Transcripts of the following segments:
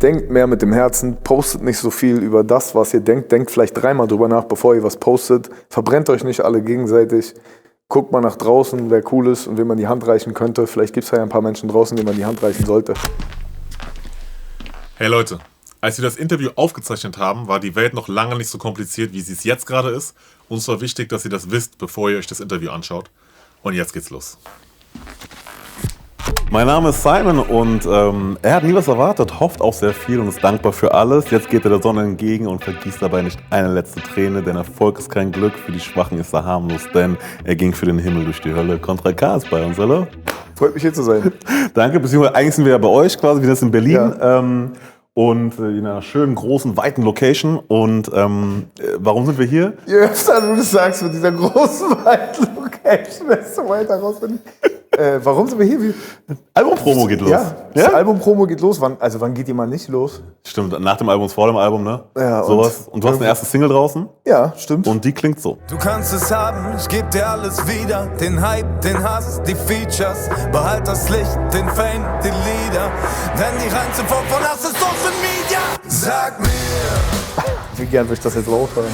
Denkt mehr mit dem Herzen, postet nicht so viel über das, was ihr denkt. Denkt vielleicht 3-mal drüber nach, bevor ihr was postet. Verbrennt euch nicht alle gegenseitig. Guckt mal nach draußen, wer cool ist und wem man die Hand reichen könnte. Vielleicht gibt es ja ein paar Menschen draußen, denen man die Hand reichen sollte. Hey Leute, als wir das Interview aufgezeichnet haben, war die Welt noch lange nicht so kompliziert, wie sie es jetzt gerade ist. Uns war wichtig, dass ihr das wisst, bevor ihr euch das Interview anschaut. Und jetzt geht's los. Mein Name ist Simon und er hat nie was erwartet, hofft auch sehr viel und ist dankbar für alles. Jetzt geht er der Sonne entgegen und vergießt dabei nicht eine letzte Träne, denn Erfolg ist kein Glück, für die Schwachen ist er harmlos, denn er ging für den Himmel durch die Hölle. Contra K ist bei uns, hallo? Freut mich hier zu sein. Danke, beziehungsweise eigentlich sind wir ja bei euch quasi, wir sind in Berlin. Ja. Und in einer schönen, großen, weiten Location. Und warum sind wir hier? Je öfter du das sagst mit dieser großen, weiten Location, desto weiter raus bin ich. Warum sind wir hier? Album-Promo geht los. Ja, das Album-Promo geht los. Wann geht die mal nicht los? Stimmt, nach dem Album ist vor dem Album, ne? Ja, sowas. Und du hast eine erste Single draußen? Ja, stimmt. Und die klingt so. Du kannst es haben, ich geb dir alles wieder. Den Hype, den Hass, die Features. Behalt das Licht, den Fame, die Lieder. Denn die reinste Form von Hass ist Social Media. Sag mir, Wie gern würde ich das jetzt laut hören?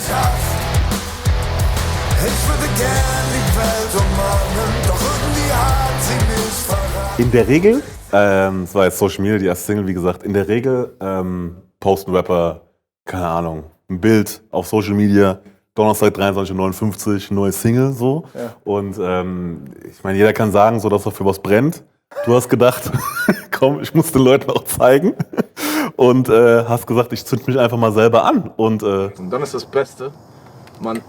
ich würde gern die Welt umarmen. Doch irgendwie hat sie mich verraten. In der Regel, das war jetzt Social Media, die erste Single, wie gesagt, in der Regel posten Rapper, keine Ahnung, ein Bild auf Social Media, Donnerstag 23:59 Uhr, neue Single, so. Ja. Und ich meine, jeder kann sagen, so, dass er für was brennt. Du hast gedacht, komm, ich muss den Leuten auch zeigen. Und hast gesagt, ich zünd mich einfach mal selber an. Und dann ist das Beste, man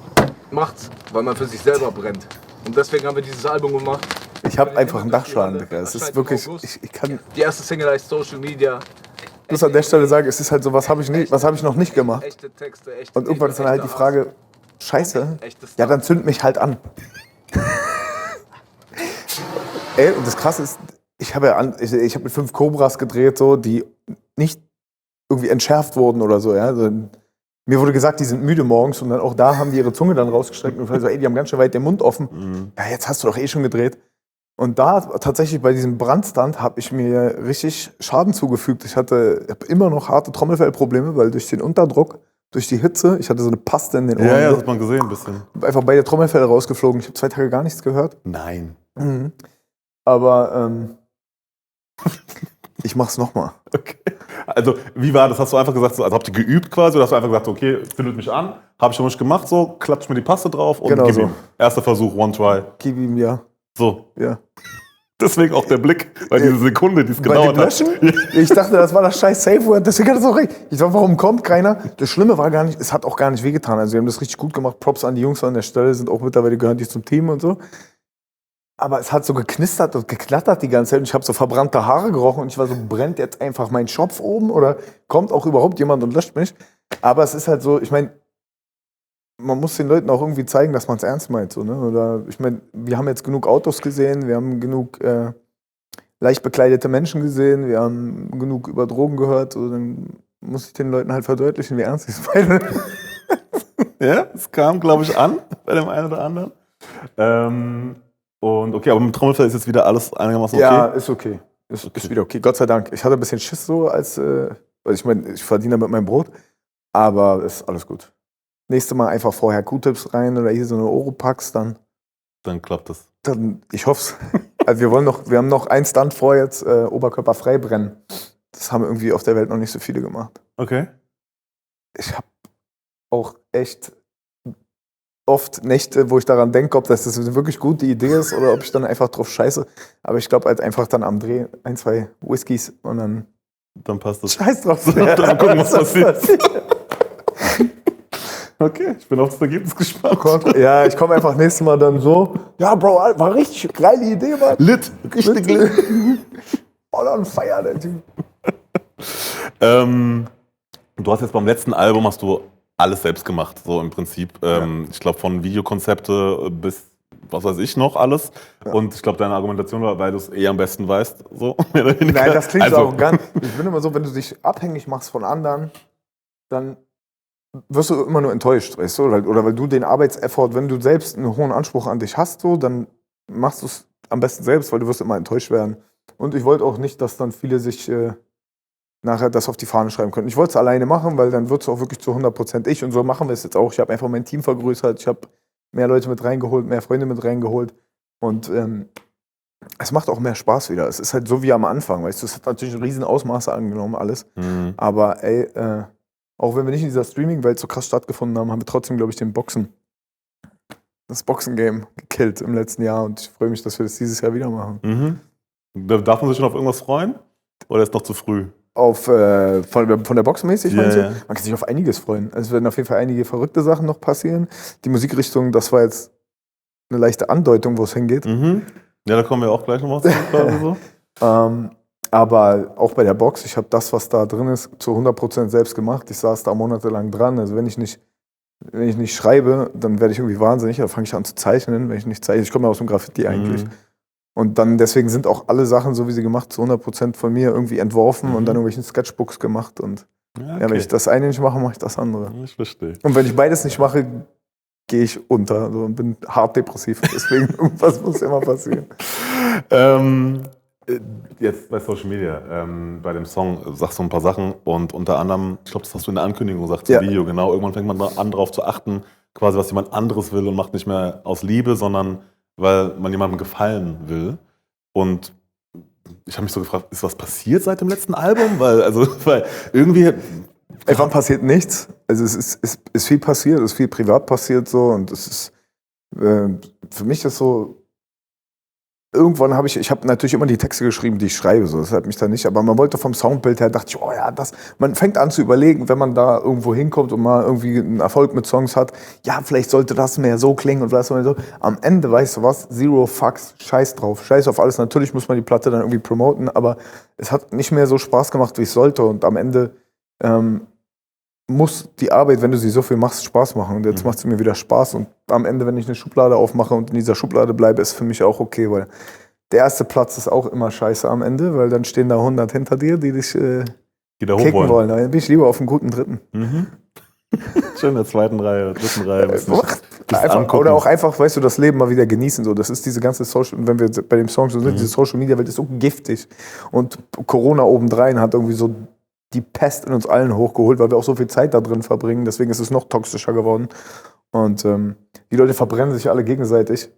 macht's, weil man für sich selber brennt. Und deswegen haben wir dieses Album gemacht. Ich habe einfach einen Dachschaden, Digga. Es ist wirklich, ich kann Die erste Single heißt Social Media. muss an der Stelle sagen, es ist halt so, was habe ich noch nicht gemacht? Echte Texte, echte Und irgendwann ist dann halt die Frage, scheiße, Echtes ja dann zünd mich halt an. Ey, und das Krasse ist, ich habe mit 5 Cobras gedreht, so, die nicht irgendwie entschärft wurden oder so, ja. Also, mir wurde gesagt, die sind müde morgens und dann auch da haben die ihre Zunge dann rausgestreckt und so, ey, die haben ganz schön weit den Mund offen. Ja, jetzt hast du doch eh schon gedreht. Und da tatsächlich bei diesem Brandstand habe ich mir richtig Schaden zugefügt. Ich habe immer noch harte Trommelfellprobleme, weil durch den Unterdruck, durch die Hitze, ich hatte so eine Paste in den Ohren. ja, das hat man gesehen ein bisschen. Einfach beide Trommelfelle rausgeflogen. Ich habe 2 Tage gar nichts gehört. Nein. Aber ich mach's nochmal. Okay. Also, wie war das? Hast du einfach gesagt, so, also habt ihr geübt quasi? Oder hast du einfach gesagt, okay, findet mich an, hab ich schon nicht gemacht, so, klatscht mir die Paste drauf und Genau gib so. ihm. Erster Versuch, one try. Gib ihm ja. So. Ja. Deswegen auch der Blick, weil diese Sekunde, die es Bei gedauert dem hat. Löschen? Ich dachte, das war das scheiß Safe Word, deswegen hat es auch recht. Ich dachte, warum kommt keiner? Das Schlimme war gar nicht, es hat auch gar nicht wehgetan. Also wir haben das richtig gut gemacht. Props an die Jungs an der Stelle, sind auch mittlerweile gehören die zum Team und so. Aber es hat so geknistert und geklattert die ganze Zeit und ich habe so verbrannte Haare gerochen und ich war so, brennt jetzt einfach mein Schopf oben oder kommt auch überhaupt jemand und löscht mich? Aber es ist halt so, ich meine, man muss den Leuten auch irgendwie zeigen, dass man es ernst meint. So, ne? Oder ich meine, wir haben jetzt genug Autos gesehen, wir haben genug leicht bekleidete Menschen gesehen, wir haben genug über Drogen gehört. So, dann muss ich den Leuten halt verdeutlichen, wie ernst ich es meine. Ja, es kam, glaube ich, an bei dem einen oder anderen. Und okay, aber mit dem Trommelfell ist jetzt wieder alles einigermaßen okay? Ja, ist okay. Ist wieder okay. Gott sei Dank. Ich hatte ein bisschen Schiss so, weil ich meine, ich verdiene damit mein Brot. Aber ist alles gut. Nächstes Mal einfach vorher Q-Tips rein oder hier so eine Oropax, dann klappt das. ich hoff's. Also wir haben noch einen Stunt vor jetzt, oberkörperfrei brennen. Das haben irgendwie auf der Welt noch nicht so viele gemacht. Okay. Ich habe auch echt oft Nächte, wo ich daran denke, ob das eine wirklich gute Idee ist oder ob ich dann einfach drauf scheiße. Aber ich glaube halt einfach dann am Dreh 1, 2 Whiskys und dann passt das. scheiß drauf. Dann gucken, was passiert. Okay, ich bin auf das Ergebnis gespannt. Ja, ich komme einfach nächstes Mal dann so. Ja, Bro, war richtig geile Idee, Mann. Lit, richtig lit. All on fire, der Typ. Du hast jetzt beim letzten Album hast du alles selbst gemacht, so im Prinzip. Ich glaube von Videokonzepte bis was weiß ich noch alles. Ja. Und ich glaube deine Argumentation war, weil du es am besten weißt, so mehr oder weniger. Nein, das klingt so arrogant. Ich bin immer so, wenn du dich abhängig machst von anderen, dann wirst du immer nur enttäuscht, weißt du? Oder weil du den Arbeitseffort, wenn du selbst einen hohen Anspruch an dich hast, so, dann machst du es am besten selbst, weil du wirst immer enttäuscht werden. Und ich wollte auch nicht, dass dann viele sich nachher das auf die Fahne schreiben können. Ich wollte es alleine machen, weil dann wird es auch wirklich zu 100% ich und so machen wir es jetzt auch. Ich habe einfach mein Team vergrößert, ich habe mehr Leute mit reingeholt, mehr Freunde mit reingeholt und es macht auch mehr Spaß wieder. Es ist halt so wie am Anfang, weißt du, es hat natürlich ein riesen Ausmaße angenommen alles, aber ey, auch wenn wir nicht in dieser Streaming-Welt so krass stattgefunden haben, haben wir trotzdem, glaube ich, das Boxen-Game gekillt im letzten Jahr und ich freue mich, dass wir das dieses Jahr wieder machen. Darf man sich schon auf irgendwas freuen? Oder ist noch zu früh? Von der Box mäßig, meinst du? Ja. Man kann sich auf einiges freuen. Also es werden auf jeden Fall einige verrückte Sachen noch passieren. Die Musikrichtung, das war jetzt eine leichte Andeutung, wo es hingeht. Ja, da kommen wir auch gleich nochmal zu. So. Aber auch bei der Box, ich habe das, was da drin ist, zu 100% selbst gemacht. Ich saß da monatelang dran. Also wenn ich nicht schreibe, dann werde ich irgendwie wahnsinnig. Da fange ich an zu zeichnen. Wenn ich nicht zeichne, ich komme ja aus dem Graffiti eigentlich. Und dann deswegen sind auch alle Sachen, so wie sie gemacht, zu 100% von mir irgendwie entworfen und dann irgendwelchen Sketchbooks gemacht. Und Ja, ja, wenn ich das eine nicht mache, mache ich das andere. Ich verstehe. Und wenn ich beides nicht mache, gehe ich unter so, und bin hart depressiv. Deswegen irgendwas muss immer passieren. Jetzt bei Social Media, bei dem Song sagst du ein paar Sachen und unter anderem, ich glaube, das hast du in der Ankündigung gesagt zum Video, genau. Irgendwann fängt man an, darauf zu achten, quasi was jemand anderes will und macht nicht mehr aus Liebe, sondern weil man jemandem gefallen will. Und ich habe mich so gefragt, ist was passiert seit dem letzten Album? Weil irgendwie... Wann passiert nichts? Also es ist viel passiert, es ist viel privat passiert so und es ist, für mich ist so, irgendwann habe ich habe natürlich immer die Texte geschrieben, die ich schreibe, so, das hat mich da nicht, aber man wollte vom Soundbild her, dachte ich, oh ja, man fängt an zu überlegen, wenn man da irgendwo hinkommt und mal irgendwie einen Erfolg mit Songs hat, ja, vielleicht sollte das mehr so klingen und was so. Am Ende, weißt du was, zero fucks, scheiß drauf, scheiß auf alles, natürlich muss man die Platte dann irgendwie promoten, aber es hat nicht mehr so Spaß gemacht, wie es sollte und am Ende muss die Arbeit, wenn du sie so viel machst, Spaß machen. Und jetzt macht sie mir wieder Spaß. Und am Ende, wenn ich eine Schublade aufmache und in dieser Schublade bleibe, ist für mich auch okay, weil der erste Platz ist auch immer scheiße am Ende, weil dann stehen da 100 hinter dir, die dich kicken wollen. Dann bin ich lieber auf dem guten Dritten. Schön in der zweiten Reihe, dritten Reihe. Oder auch einfach, weißt du, das Leben mal wieder genießen. So. Das ist diese ganze Social, wenn wir bei dem Song so sind, diese Social-Media-Welt ist so giftig. Und Corona obendrein hat irgendwie so die Pest in uns allen hochgeholt, weil wir auch so viel Zeit da drin verbringen. Deswegen ist es noch toxischer geworden. Und die Leute verbrennen sich alle gegenseitig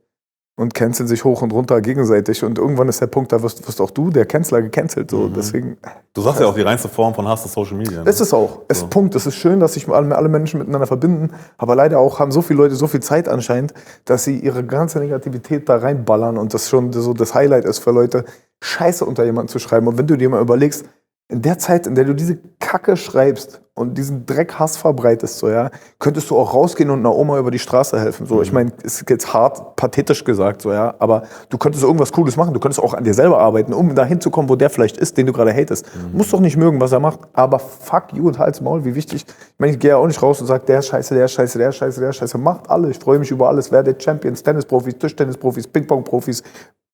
und canceln sich hoch und runter gegenseitig. Und irgendwann ist der Punkt, da wirst auch du, der Canceler, gecancelt. So. Deswegen, du sagst ja auch, die reinste Form von Hass ist Social Media. Ne? Das ist auch. Es ist Punkt. Es ist schön, dass sich alle Menschen miteinander verbinden. Aber leider auch haben so viele Leute so viel Zeit anscheinend, dass sie ihre ganze Negativität da reinballern und das schon so das Highlight ist für Leute, Scheiße unter jemanden zu schreiben. Und wenn du dir mal überlegst, in der Zeit, in der du diese Kacke schreibst und diesen Dreck-Hass verbreitest, so, ja, könntest du auch rausgehen und einer Oma über die Straße helfen. So, ich meine, ist jetzt hart, pathetisch gesagt, so, ja, aber du könntest irgendwas Cooles machen. Du könntest auch an dir selber arbeiten, um dahin zu kommen, wo der vielleicht ist, den du gerade hatest. Du musst doch nicht mögen, was er macht, aber fuck you und halt's Maul, wie wichtig. Ich meine, ich gehe ja auch nicht raus und sage, der ist scheiße, der ist scheiße, der ist scheiße, der ist scheiße. Macht alle. Ich freue mich über alles. Wer der Champions, Tennisprofis, Tischtennisprofis, Ping-Pong-Profis,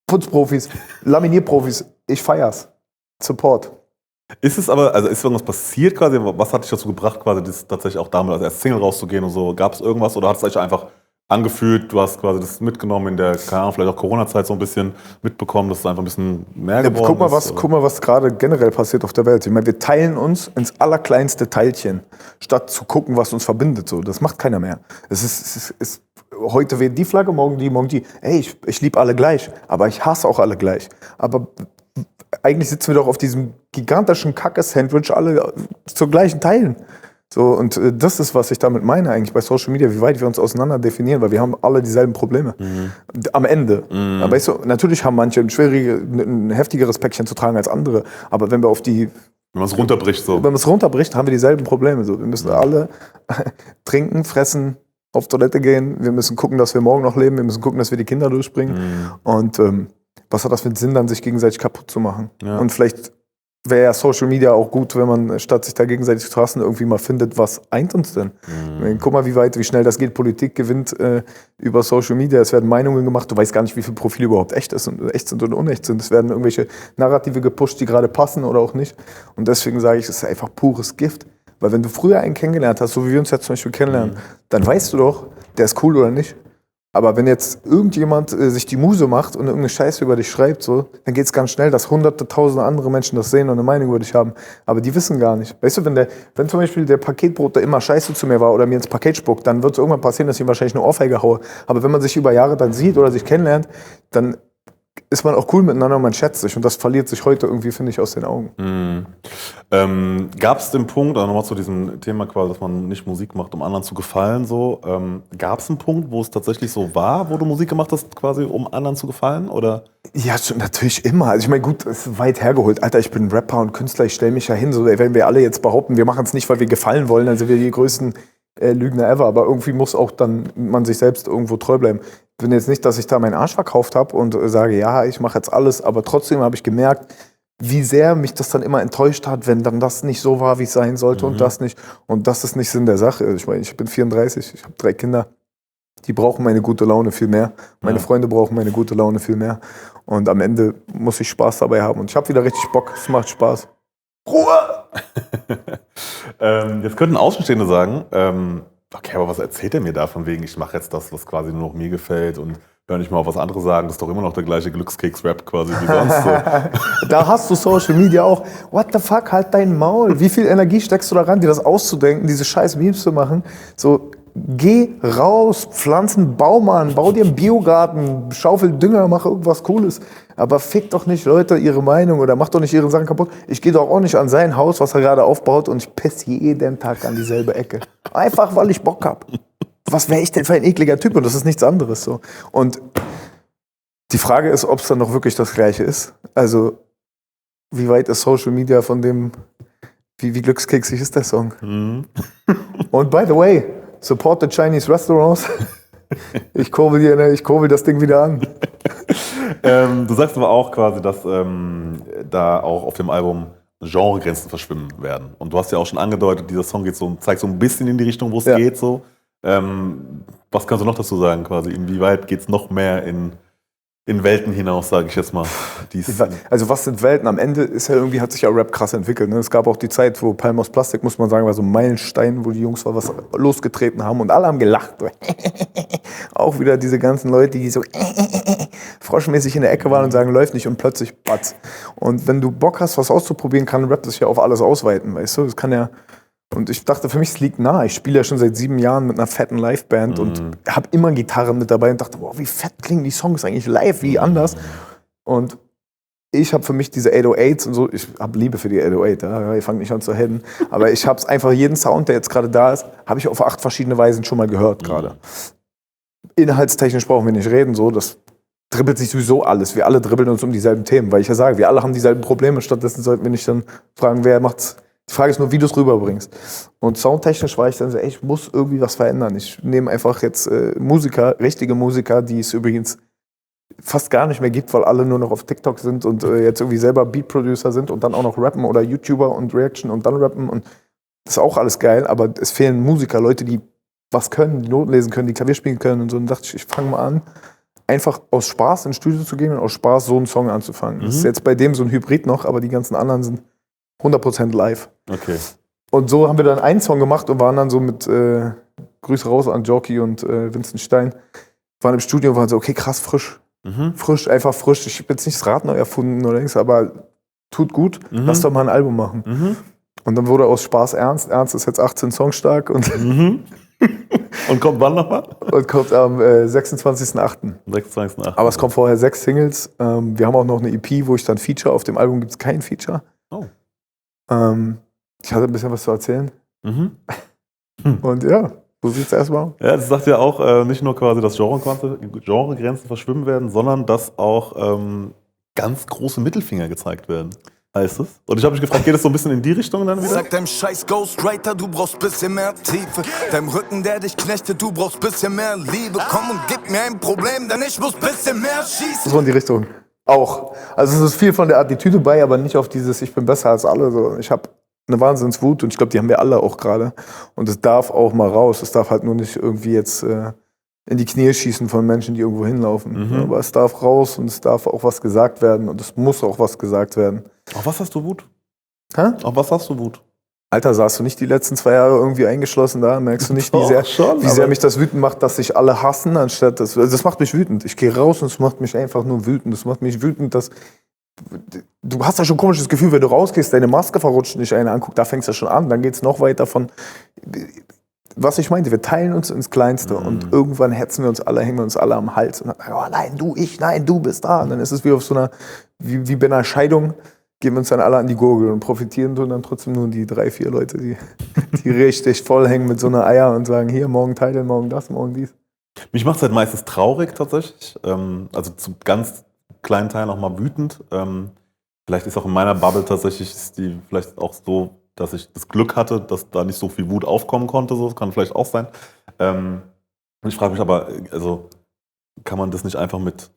Putzprofis, Laminierprofis. Ich feier's. Support. Ist es aber, also ist irgendwas passiert quasi? Was hat dich dazu gebracht, quasi das tatsächlich auch damals als Single rauszugehen und so? Gab es irgendwas oder hat es euch einfach angefühlt, du hast quasi das mitgenommen in der, keine Ahnung, vielleicht auch Corona-Zeit so ein bisschen mitbekommen, dass es einfach ein bisschen mehr geworden ist? Guck mal, was gerade generell passiert auf der Welt. Ich meine, wir teilen uns ins allerkleinste Teilchen, statt zu gucken, was uns verbindet. So, das macht keiner mehr. Es ist heute weht die Flagge, morgen die. Ey, ich liebe alle gleich, aber ich hasse auch alle gleich. Aber eigentlich sitzen wir doch auf diesem gigantischen Kacke-Sandwich alle zur gleichen Teilen. So, und das ist, was ich damit meine eigentlich bei Social Media, wie weit wir uns auseinander definieren, weil wir haben alle dieselben Probleme. Am Ende. Aber weißt du, natürlich haben manche ein heftigeres Päckchen zu tragen als andere, aber wenn man es runterbricht, haben wir dieselben Probleme. So, wir müssen alle trinken, fressen, auf Toilette gehen, wir müssen gucken, dass wir morgen noch leben, wir müssen gucken, dass wir die Kinder durchbringen. Und was hat das für einen Sinn, dann sich gegenseitig kaputt zu machen? Ja. Und vielleicht wäre ja Social Media auch gut, wenn man statt sich da gegenseitig zu hassen irgendwie mal findet, was eint uns denn? Guck mal, wie schnell das geht. Politik gewinnt über Social Media. Es werden Meinungen gemacht. Du weißt gar nicht, wie viele Profile überhaupt echt sind und unecht sind. Es werden irgendwelche Narrative gepusht, die gerade passen oder auch nicht. Und deswegen sage ich, es ist einfach pures Gift. Weil wenn du früher einen kennengelernt hast, so wie wir uns jetzt zum Beispiel kennenlernen, dann weißt du doch, der ist cool oder nicht. Aber wenn jetzt irgendjemand sich die Muse macht und irgendeine Scheiße über dich schreibt, so, dann geht es ganz schnell, dass hunderte, tausende andere Menschen das sehen und eine Meinung über dich haben. Aber die wissen gar nicht. Weißt du, wenn zum Beispiel der Paketbote immer scheiße zu mir war oder mir ins Paket spuckt, dann wird es irgendwann passieren, dass ich ihm wahrscheinlich eine Ohrfeige haue. Aber wenn man sich über Jahre dann sieht oder sich kennenlernt, dann ist man auch cool miteinander und man schätzt sich. Und das verliert sich heute irgendwie, finde ich, aus den Augen. Gab es den Punkt, also nochmal zu diesem Thema quasi, dass man nicht Musik macht, um anderen zu gefallen, so, gab es einen Punkt, wo es tatsächlich so war, wo du Musik gemacht hast, quasi um anderen zu gefallen, oder? Ja, schon, natürlich immer. Also ich meine, gut, es ist weit hergeholt. Alter, ich bin Rapper und Künstler, ich stelle mich ja hin. So, wenn wir alle jetzt behaupten, wir machen es nicht, weil wir gefallen wollen, dann sind wir die größten Lügner ever. Aber irgendwie muss auch dann man sich selbst irgendwo treu bleiben. Ich bin jetzt nicht, dass ich da meinen Arsch verkauft habe und sage, ja, ich mache jetzt alles. Aber trotzdem habe ich gemerkt, wie sehr mich das dann immer enttäuscht hat, wenn dann das nicht so war, wie es sein sollte und das nicht. Und das ist nicht Sinn der Sache. Ich meine, ich bin 34, ich habe 3 Kinder. Die brauchen meine gute Laune viel mehr. Meine Freunde brauchen meine gute Laune viel mehr. Und am Ende muss ich Spaß dabei haben. Und ich habe wieder richtig Bock. Es macht Spaß. Ruhe! Jetzt könnten Außenstehende sagen, okay, aber was erzählt er mir da von wegen, ich mache jetzt das, was quasi nur noch mir gefällt und höre nicht mal auf was andere sagen, das ist doch immer noch der gleiche Glückskeks-Rap quasi wie sonst. So. Da hast du Social Media auch. What the fuck, halt dein Maul. Wie viel Energie steckst du daran, dir das auszudenken, diese scheiß Memes zu machen? So, geh raus, pflanz einen Baum an, bau dir einen Biogarten, schaufel Dünger, mach irgendwas Cooles. Aber fick doch nicht Leute ihre Meinung oder mach doch nicht ihre Sachen kaputt. Ich gehe doch auch nicht an sein Haus, was er gerade aufbaut und ich piss jeden Tag an dieselbe Ecke. Einfach, weil ich Bock hab. Was wäre ich denn für ein ekliger Typ? Und das ist nichts anderes so. Und die Frage ist, ob es dann noch wirklich das Gleiche ist. Also, wie weit ist Social Media von dem, wie glückskeksig ist der Song? Und by the way, support the Chinese Restaurants. Ich kurbel das Ding wieder an. Du sagst aber auch quasi, dass da auch auf dem Album Genregrenzen verschwimmen werden. Und du hast ja auch schon angedeutet, dieser Song zeigt so ein bisschen in die Richtung, wo es geht. So. Was kannst du noch dazu sagen quasi? Inwieweit geht es noch mehr in Welten hinaus, sage ich jetzt mal? Also was sind Welten? Am Ende hat sich ja Rap krass entwickelt. Ne? Es gab auch die Zeit, wo Palm aus Plastik, muss man sagen, war so ein Meilenstein, wo die Jungs was losgetreten haben und alle haben gelacht. Auch wieder diese ganzen Leute, die so froschmäßig in der Ecke waren und sagen, läuft nicht und plötzlich batz. Und wenn du Bock hast, was auszuprobieren, kann Rap das ja auf alles ausweiten, weißt du? Das kann ja. Und ich dachte, für mich, es liegt nahe. Ich spiele ja schon seit 7 Jahren mit einer fetten Liveband und habe immer Gitarren mit dabei und dachte, boah, wie fett klingen die Songs eigentlich live, wie anders. Und ich habe für mich diese 808s und so, ich habe Liebe für die 808, ja, ich fange nicht an zu haten, aber ich habe es einfach, jeden Sound, der jetzt gerade da ist, habe ich auf 8 verschiedene Weisen schon mal gehört gerade. Inhaltstechnisch brauchen wir nicht reden, so, das dribbelt sich sowieso alles. Wir alle dribbeln uns um dieselben Themen, weil ich ja sage, wir alle haben dieselben Probleme, stattdessen sollten wir nicht dann fragen, wer macht's. Die Frage ist nur, wie du es rüberbringst. Und soundtechnisch war ich dann so, ey, ich muss irgendwie was verändern. Ich nehme einfach jetzt richtige Musiker, die es übrigens fast gar nicht mehr gibt, weil alle nur noch auf TikTok sind und jetzt irgendwie selber Beat-Producer sind und dann auch noch rappen oder YouTuber und Reaction und dann rappen. Und das ist auch alles geil, aber es fehlen Musiker, Leute, die was können, die Noten lesen können, die Klavier spielen können und so. Und dachte ich fange mal an, einfach aus Spaß ins Studio zu gehen und aus Spaß so einen Song anzufangen. Das ist jetzt bei dem so ein Hybrid noch, aber die ganzen anderen sind 100% live. Okay. Und so haben wir dann einen Song gemacht und waren dann so mit Grüße raus an Jorki und Vincent Stein. Waren im Studio und waren so, okay, krass, frisch. Frisch, einfach frisch. Ich habe jetzt nicht das Rad neu erfunden oder nichts, aber tut gut, lass doch mal ein Album machen. Und dann wurde aus Spaß Ernst. Ernst ist jetzt 18 Songs stark und Und kommt wann nochmal? Und kommt am 26.08. 26.08. Aber es kommt vorher 6 Singles. Wir haben auch noch eine EP, wo ich dann Feature. Auf dem Album gibt es kein Feature. Oh. Ich hatte ein bisschen was zu erzählen. Und ja, so sieht es erstmal aus. Ja, das sagt ja auch nicht nur quasi, dass Genregrenzen verschwimmen werden, sondern dass auch ganz große Mittelfinger gezeigt werden. Heißt es? Und ich habe mich gefragt, geht es so ein bisschen in die Richtung dann wieder? Sag deinem scheiß Ghostwriter, du brauchst bisschen mehr Tiefe. Deinem Rücken, der dich knechtet, du brauchst bisschen mehr Liebe. Komm und gib mir ein Problem, denn ich muss bisschen mehr schießen. So in die Richtung. Auch. Also es ist viel von der Attitüde bei, aber nicht auf dieses, ich bin besser als alle. So. Ich habe eine Wahnsinnswut und ich glaube, die haben wir alle auch gerade. Und es darf auch mal raus. Es darf halt nur nicht irgendwie jetzt in die Knie schießen von Menschen, die irgendwo hinlaufen. Aber es darf raus und es darf auch was gesagt werden und es muss auch was gesagt werden. Auf was hast du Wut? Hä? Auf was hast du Wut? Alter, saßt du nicht die letzten 2 Jahre irgendwie eingeschlossen da? Merkst du nicht, wie sehr mich das wütend macht, dass sich alle hassen, anstatt das macht mich wütend. Ich gehe raus und es macht mich einfach nur wütend. Das macht mich wütend, dass du hast ja schon ein komisches Gefühl, wenn du rausgehst, deine Maske verrutscht nicht einer anguckt, da fängst du schon an. Dann geht es noch weiter von, was ich meinte, wir teilen uns ins Kleinste und irgendwann hetzen wir uns alle, hängen wir uns alle am Hals und dann, oh nein, du, ich, nein, du bist da. Und dann ist es wie auf so einer, wie bei einer Scheidung, geben wir uns dann alle an die Gurgel und profitieren tun dann trotzdem nur die 3, 4 Leute, die richtig voll hängen mit so einer Eier und sagen, hier, morgen teilen, morgen das, morgen dies. Mich macht es halt meistens traurig tatsächlich, also zu ganz kleinen Teilen auch mal wütend. Vielleicht ist auch in meiner Bubble tatsächlich ist die vielleicht auch so, dass ich das Glück hatte, dass da nicht so viel Wut aufkommen konnte. So, das kann vielleicht auch sein. Und ich frage mich aber, also kann man das nicht einfach mit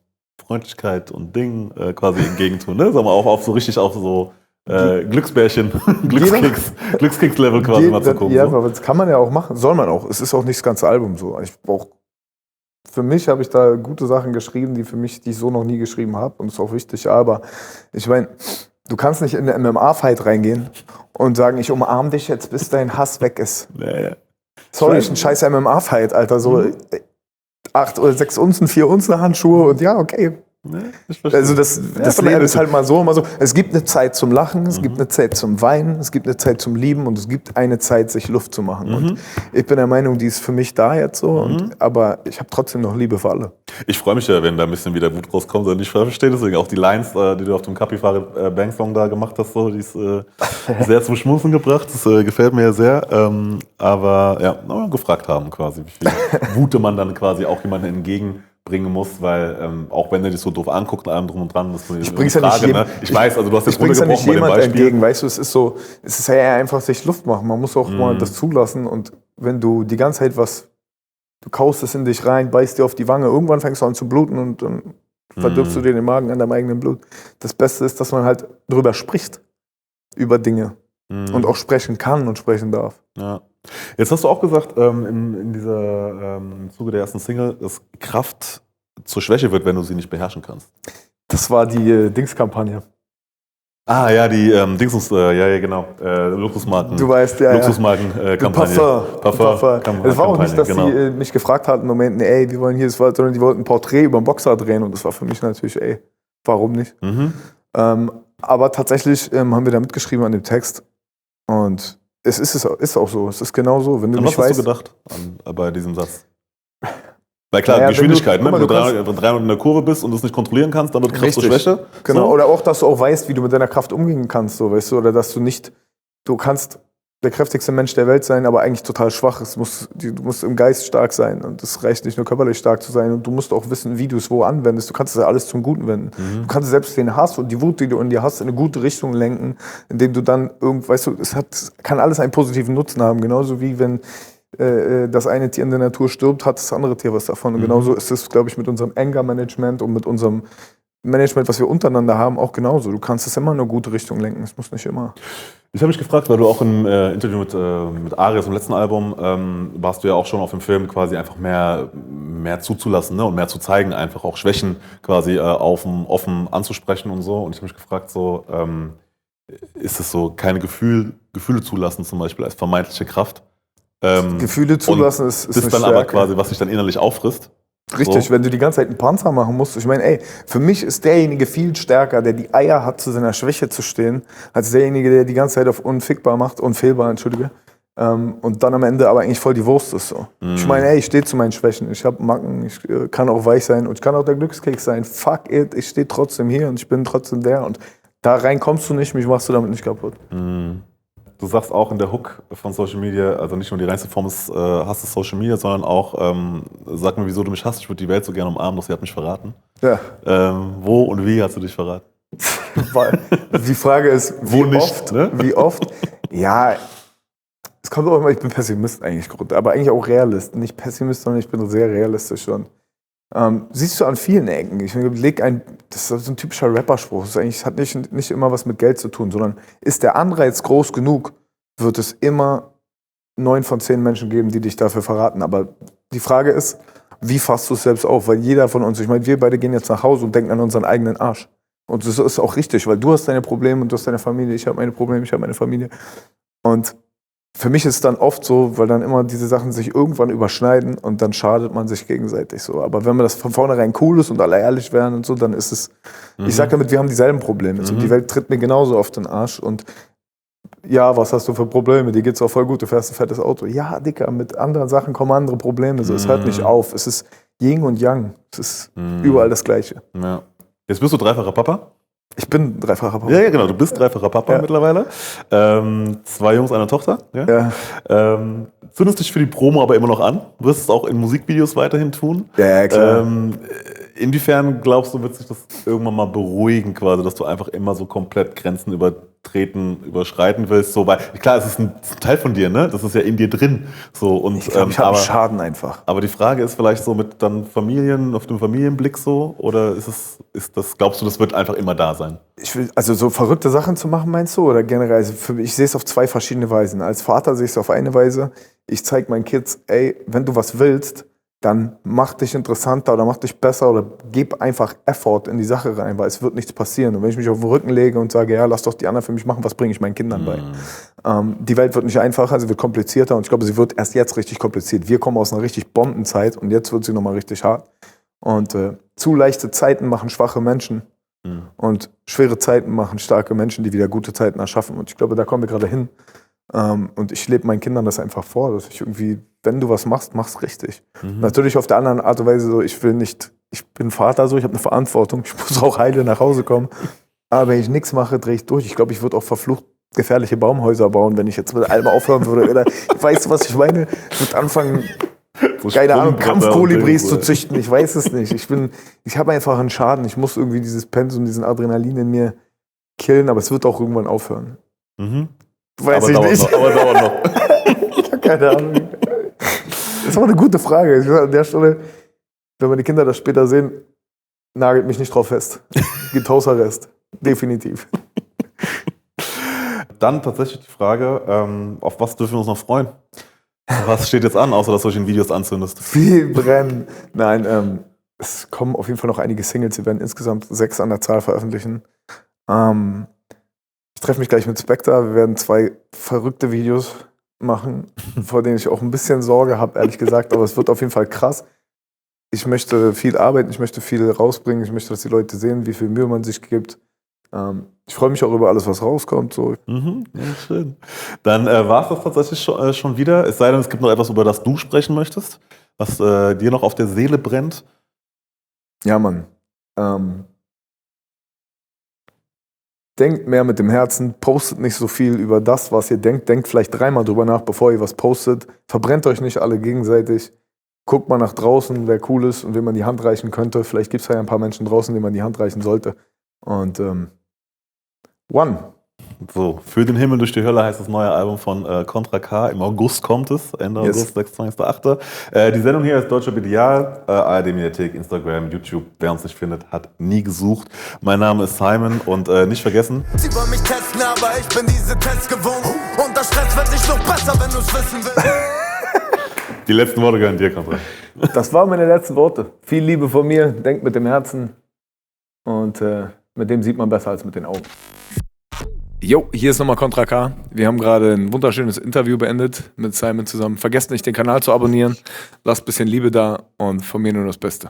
Freundlichkeit und Dingen quasi entgegentun, ne? Sagen wir auch auf so richtig auf so Glücksbärchen, Glückskeks-Level quasi mal zu gucken. Ja, so. aber das kann man ja auch machen, soll man auch. Es ist auch nicht das ganze Album so. Für mich habe ich da gute Sachen geschrieben, die ich so noch nie geschrieben habe und das ist auch wichtig. Aber ich meine, du kannst nicht in eine MMA-Fight reingehen und sagen, ich umarme dich jetzt, bis dein Hass weg ist. Ja. Sorry, ich ein scheiß MMA-Fight, Alter. So 8 oder 6 Unzen, 4 Unzen Handschuhe und ja, okay. Also das Leben ist halt mal so, immer so. Es gibt eine Zeit zum Lachen, es gibt eine Zeit zum Weinen, es gibt eine Zeit zum Lieben und es gibt eine Zeit, sich Luft zu machen. Und ich bin der Meinung, die ist für mich da jetzt so, aber ich habe trotzdem noch Liebe für alle. Ich freue mich ja, wenn da ein bisschen wieder Wut rauskommt und ich verstehe deswegen auch die Lines, die du auf dem Capifare Bang Song da gemacht hast, so, die ist sehr zum Schmunzeln gebracht, das gefällt mir sehr, aber ja, gefragt haben quasi, wie viel Wut man dann quasi auch jemandem entgegenbringen muss, weil auch wenn er dich so doof anguckt und allem drum und dran, das ist eine Frage, ne? Ich weiß, also du hast jetzt runtergebrochen bei dem Beispiel. Entgegen, weißt du, es ist ja einfach sich Luft machen, man muss auch mal das zulassen und wenn du die ganze Zeit du kaust es in dich rein, beißt dir auf die Wange, irgendwann fängst du an zu bluten und dann verdirbst du dir den Magen an deinem eigenen Blut. Das Beste ist, dass man halt drüber spricht, über Dinge und auch sprechen kann und sprechen darf. Ja. Jetzt hast du auch gesagt, im Zuge der ersten Single, dass Kraft zur Schwäche wird, wenn du sie nicht beherrschen kannst. Das war die Dings-Kampagne. Ah ja, die genau. Luxusmarken. Du weißt, ja. Luxusmarken-Kampagne. Parfum. Es war auch nicht, dass sie mich gefragt hatten, im Moment, ey, wir wollen hier, sondern die wollten ein Porträt über einen Boxer drehen und das war für mich natürlich, ey, warum nicht? Aber tatsächlich haben wir da mitgeschrieben an dem Text und es ist auch so, es ist genau so. Wenn du nicht weißt, was hast du gedacht bei diesem Satz? Weil klar, Geschwindigkeit, wenn du 300 in der Kurve bist und das nicht kontrollieren kannst, dann wird Kraft zur Schwäche. Genau, so. Oder auch, dass du auch weißt, wie du mit deiner Kraft umgehen kannst, so, weißt du, oder dass du kannst der kräftigste Mensch der Welt sein, aber eigentlich total schwach. Du musst im Geist stark sein und es reicht nicht nur körperlich stark zu sein und du musst auch wissen, wie du es wo anwendest. Du kannst es ja alles zum Guten wenden. Du kannst selbst den Hass und die Wut, die du in dir hast, in eine gute Richtung lenken, indem du dann weißt du, kann alles einen positiven Nutzen haben, genauso wie wenn das eine Tier in der Natur stirbt, hat das andere Tier was davon. Und genauso ist es, glaube ich, mit unserem Anger-Management und mit unserem Management, was wir untereinander haben, auch genauso. Du kannst es immer in eine gute Richtung lenken. Es muss nicht immer. Ich habe mich gefragt, weil du auch im Interview mit Arias im letzten Album warst du ja auch schon auf dem Film quasi einfach mehr zuzulassen, ne? Und mehr zu zeigen, einfach auch Schwächen quasi offen anzusprechen und so. Und ich habe mich gefragt, so ist es so, keine Gefühle zulassen zum Beispiel als vermeintliche Kraft? Gefühle zulassen ist das dann aber quasi, was sich dann innerlich auffrisst. Richtig, so. Wenn du die ganze Zeit einen Panzer machen musst. Ich meine, ey, für mich ist derjenige viel stärker, der die Eier hat, zu seiner Schwäche zu stehen, als derjenige, der die ganze Zeit auf unfehlbar, Entschuldige. Und dann am Ende aber eigentlich voll die Wurst ist so. Ich meine, ey, ich stehe zu meinen Schwächen. Ich habe Macken, ich kann auch weich sein und ich kann auch der Glückskeks sein. Fuck it, ich stehe trotzdem hier und ich bin trotzdem der. Und da rein kommst du nicht, mich machst du damit nicht kaputt. Du sagst auch in der Hook von Social Media, also nicht nur die reinste Form des Hasses Social Media, sondern auch, sag mir, wieso du mich hasst, ich würde die Welt so gerne umarmen, doch sie hat mich verraten. Ja. Wo und wie hast du dich verraten? Die Frage ist, wie oft? Ja, es kommt auch immer, ich bin Pessimist eigentlich, aber eigentlich auch Realist. Nicht Pessimist, sondern ich bin sehr realistisch schon. Siehst du an vielen Ecken. Das ist so ein typischer Rapperspruch. Das hat nicht immer was mit Geld zu tun, sondern ist der Anreiz groß genug, wird es immer 9 von 10 Menschen geben, die dich dafür verraten. Aber die Frage ist, wie fasst du es selbst auf? Weil jeder von uns, ich meine, wir beide gehen jetzt nach Hause und denken an unseren eigenen Arsch. Und das ist auch richtig, weil du hast deine Probleme und du hast deine Familie, ich habe meine Probleme, ich habe meine Familie. Und für mich ist es dann oft so, weil dann immer diese Sachen sich irgendwann überschneiden und dann schadet man sich gegenseitig so. Aber wenn man das von vornherein cool ist und alle ehrlich werden und so, dann ist es, ich sag damit, wir haben dieselben Probleme. So, die Welt tritt mir genauso auf den Arsch und ja, was hast du für Probleme? Dir geht's auch voll gut, du fährst ein fettes Auto. Ja, Dicker, mit anderen Sachen kommen andere Probleme. So, es hört nicht auf. Es ist Yin und Yang. Es ist überall das Gleiche. Ja. Jetzt bist du dreifacher Papa. Ich bin dreifacher Papa. Ja, genau, du bist dreifacher Papa mittlerweile. 2 Jungs, eine Tochter. Ja. Zündest dich für die Promo aber immer noch an. Wirst es auch in Musikvideos weiterhin tun. Ja, klar. Inwiefern glaubst du, wird sich das irgendwann mal beruhigen, quasi, dass du einfach immer so komplett Grenzen überschreiten willst? So, weil klar, es ist ein Teil von dir, ne? Das ist ja in dir drin. So, und, ich glaube, ich habe einen Schaden einfach. Aber die Frage ist vielleicht so mit dann Familien, auf dem Familienblick so, oder glaubst du, das wird einfach immer da sein? Also so verrückte Sachen zu machen, meinst du? Oder generell? Also ich sehe es auf 2 verschiedene Weisen. Als Vater sehe ich es auf eine Weise. Ich zeige meinen Kids, ey, wenn du was willst, dann mach dich interessanter oder mach dich besser oder gib einfach Effort in die Sache rein, weil es wird nichts passieren. Und wenn ich mich auf den Rücken lege und sage, ja, lass doch die anderen für mich machen, was bringe ich meinen Kindern bei? Die Welt wird nicht einfacher, sie wird komplizierter und ich glaube, sie wird erst jetzt richtig kompliziert. Wir kommen aus einer richtig Bombenzeit und jetzt wird sie nochmal richtig hart. Und zu leichte Zeiten machen schwache Menschen und schwere Zeiten machen starke Menschen, die wieder gute Zeiten erschaffen. Und ich glaube, da kommen wir gerade hin. Und ich lebe meinen Kindern das einfach vor, dass ich irgendwie, wenn du was machst, mach's richtig. Natürlich auf der anderen Art und Weise so, ich bin Vater so, ich habe eine Verantwortung, ich muss auch heile nach Hause kommen. Aber wenn ich nichts mache, drehe ich durch. Ich glaube, ich würde auch verflucht gefährliche Baumhäuser bauen, wenn ich jetzt mit allem aufhören würde. Oder, weißt du, was ich meine? Ich würde anfangen, so keine Ahnung, Kampfkolibris zu züchten. Ich weiß es nicht. Ich habe einfach einen Schaden. Ich muss irgendwie dieses Pensum, diesen Adrenalin in mir killen, aber es wird auch irgendwann aufhören. Weiß aber ich nicht. Aber dauert noch. Ich habe keine Ahnung. Das war eine gute Frage. An der Stelle, wenn meine Kinder das später sehen, nagelt mich nicht drauf fest. Gibt Hausarrest. Definitiv. Dann tatsächlich die Frage, auf was dürfen wir uns noch freuen? Was steht jetzt an, außer dass du euch in Videos anzündest? Viel brennen. Nein, es kommen auf jeden Fall noch einige Singles. Wir werden insgesamt 6 an der Zahl veröffentlichen. Ich treffe mich gleich mit Spectre. Wir werden 2 verrückte Videos machen, vor denen ich auch ein bisschen Sorge habe, ehrlich gesagt. Aber es wird auf jeden Fall krass. Ich möchte viel arbeiten, ich möchte viel rausbringen. Ich möchte, dass die Leute sehen, wie viel Mühe man sich gibt. Ich freue mich auch über alles, was rauskommt. So. Ja, schön. Dann war es das tatsächlich schon wieder. Es sei denn, es gibt noch etwas, über das du sprechen möchtest, was dir noch auf der Seele brennt. Ja, Mann. Denkt mehr mit dem Herzen, postet nicht so viel über das, was ihr denkt. Denkt vielleicht 3-mal drüber nach, bevor ihr was postet. Verbrennt euch nicht alle gegenseitig. Guckt mal nach draußen, wer cool ist und wem man die Hand reichen könnte. Vielleicht gibt es ja ein paar Menschen draußen, denen man die Hand reichen sollte. Und One. So, Für den Himmel durch die Hölle heißt das neue Album von Contra K. Im August kommt es, Ende August, 26.8. Die Sendung hier ist Deutscher Ideal, ARD-Mediathek, Instagram, YouTube. Wer uns nicht findet, hat nie gesucht. Mein Name ist Simon und nicht vergessen. Sie wollen mich testen, aber ich bin diese Tests gewohnt. Und der Stress wird nicht noch besser, wenn du es wissen willst. Die letzten Worte gehören dir, Contra. Das waren meine letzten Worte. Viel Liebe von mir, denkt mit dem Herzen. Und mit dem sieht man besser als mit den Augen. Jo, hier ist nochmal Contra K. Wir haben gerade ein wunderschönes Interview beendet mit Simon zusammen. Vergesst nicht, den Kanal zu abonnieren. Lasst ein bisschen Liebe da und von mir nur das Beste.